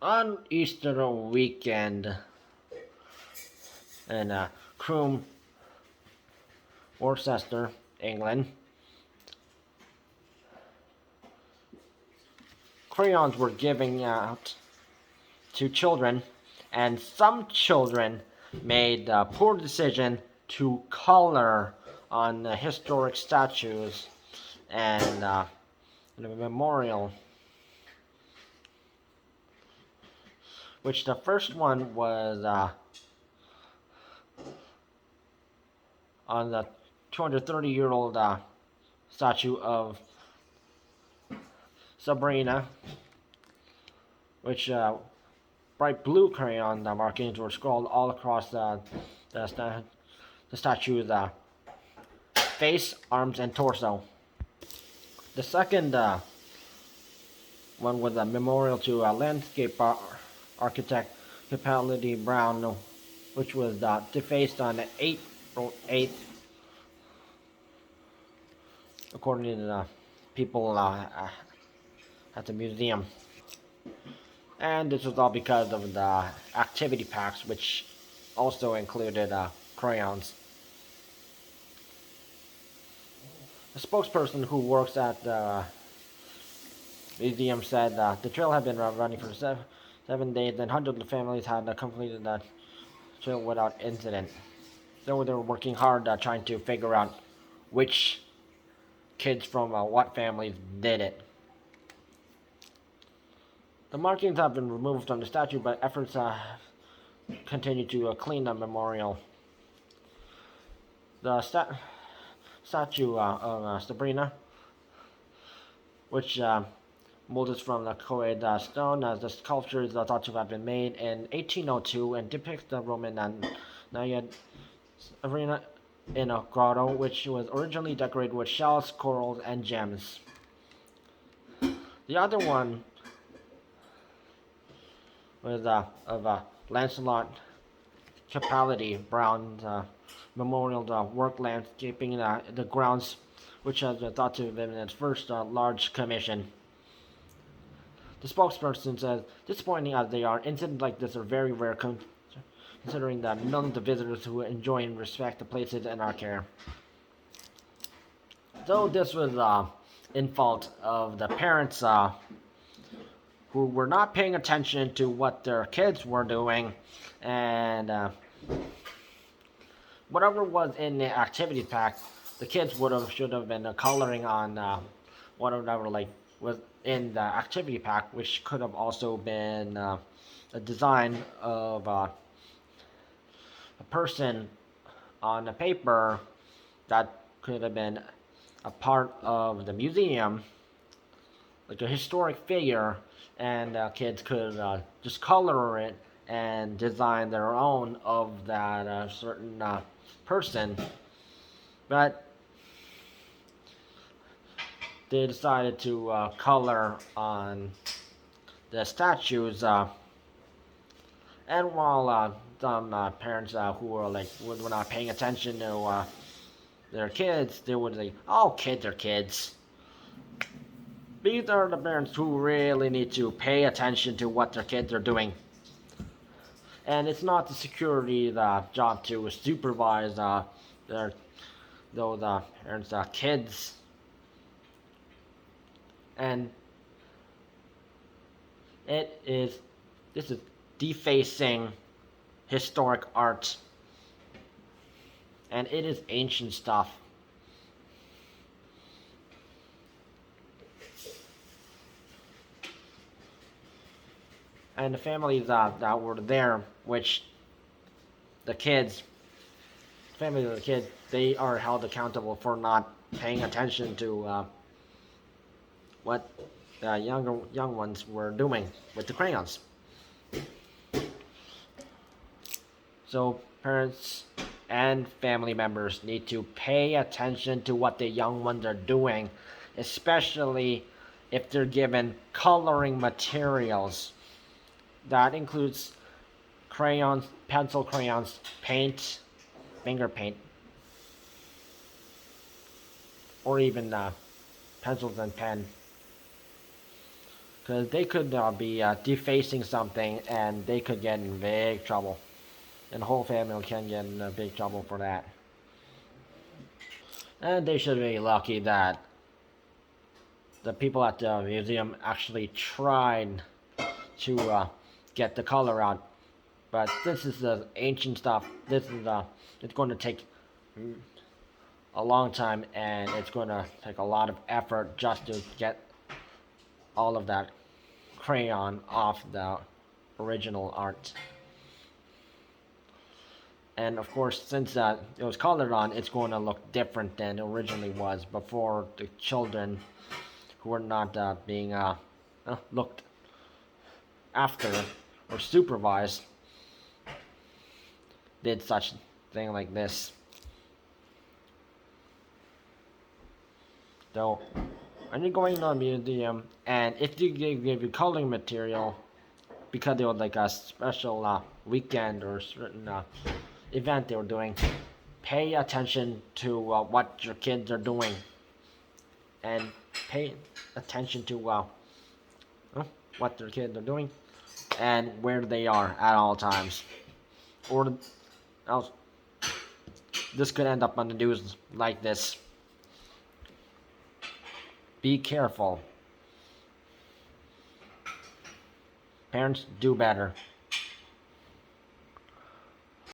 On Easter weekend in Croome, Worcester, England, crayons were giving out to children, and some children made the poor decision to color on the historic statues and the memorial, which the first one was on the 230-year-old statue of Sabrina, which bright blue crayon markings were scrawled all across the, the statue's face, arms, and torso. The second one was a memorial to landscape architect Capaldi Brown, which was defaced on April 8th, according to the people at the museum. And this was all because of the activity packs, which also included crayons. A spokesperson who works at the museum said the trail had been running for 7 days, and hundreds of families had completed the trail without incident. So they were working hard trying to figure out which kids from what families did it. The markings have been removed from the statue, but efforts continue to clean the memorial. The statue of Sabrina, which molded from the coed stone, as the sculpture is thought to have been made in 1802 and depicts the Roman Naide Sabrina in a grotto, which was originally decorated with shells, corals, and gems. The other one was of Lancelot Capaldi Brown's memorial work landscaping the grounds, which has been thought to have been its first large commission. The spokesperson says, disappointing as they are, incidents like this are very rare considering the millions of visitors who enjoy and respect the places in our care. Though this was in fault of the parents who were not paying attention to what their kids were doing, and whatever was in the activity pack, the kids should have been coloring on whatever was in the activity pack, which could have also been a design of a person on a paper that could have been a part of the museum, like a historic figure, and kids could just color it and design their own of that certain person. But they decided to color on the statues, and while some parents who were not paying attention to their kids, they would say, "Oh, kids are kids." These are the parents who really need to pay attention to what their kids are doing. And it's not the security's job to supervise those parents' kids. And this is defacing historic art. And it is ancient stuff. And the families that were there, which the families of the kids, they are held accountable for not paying attention to what the young ones were doing with the crayons. So parents and family members need to pay attention to what the young ones are doing, especially if they're given coloring materials. That includes crayons, pencil crayons, paint, finger paint, or even pencils and pen. because they could be defacing something and they could get in big trouble, and the whole family can get in big trouble for that. And they should be lucky that the people at the museum actually tried to get the color out. But this is the ancient stuff. This is it's going to take a long time, and it's going to take a lot of effort just to get all of that crayon off the original art. And of course, since it was colored on, it's going to look different than it originally was before the children who were not being looked after or supervised did such thing like this. So, when you're going to a museum, and if they give you coloring material, because they were like a special weekend or certain event they were doing, pay attention to what your kids are doing, and pay attention to what their kids are doing and where they are at all times, or else this could end up on the news like this. Be careful. Parents, do better.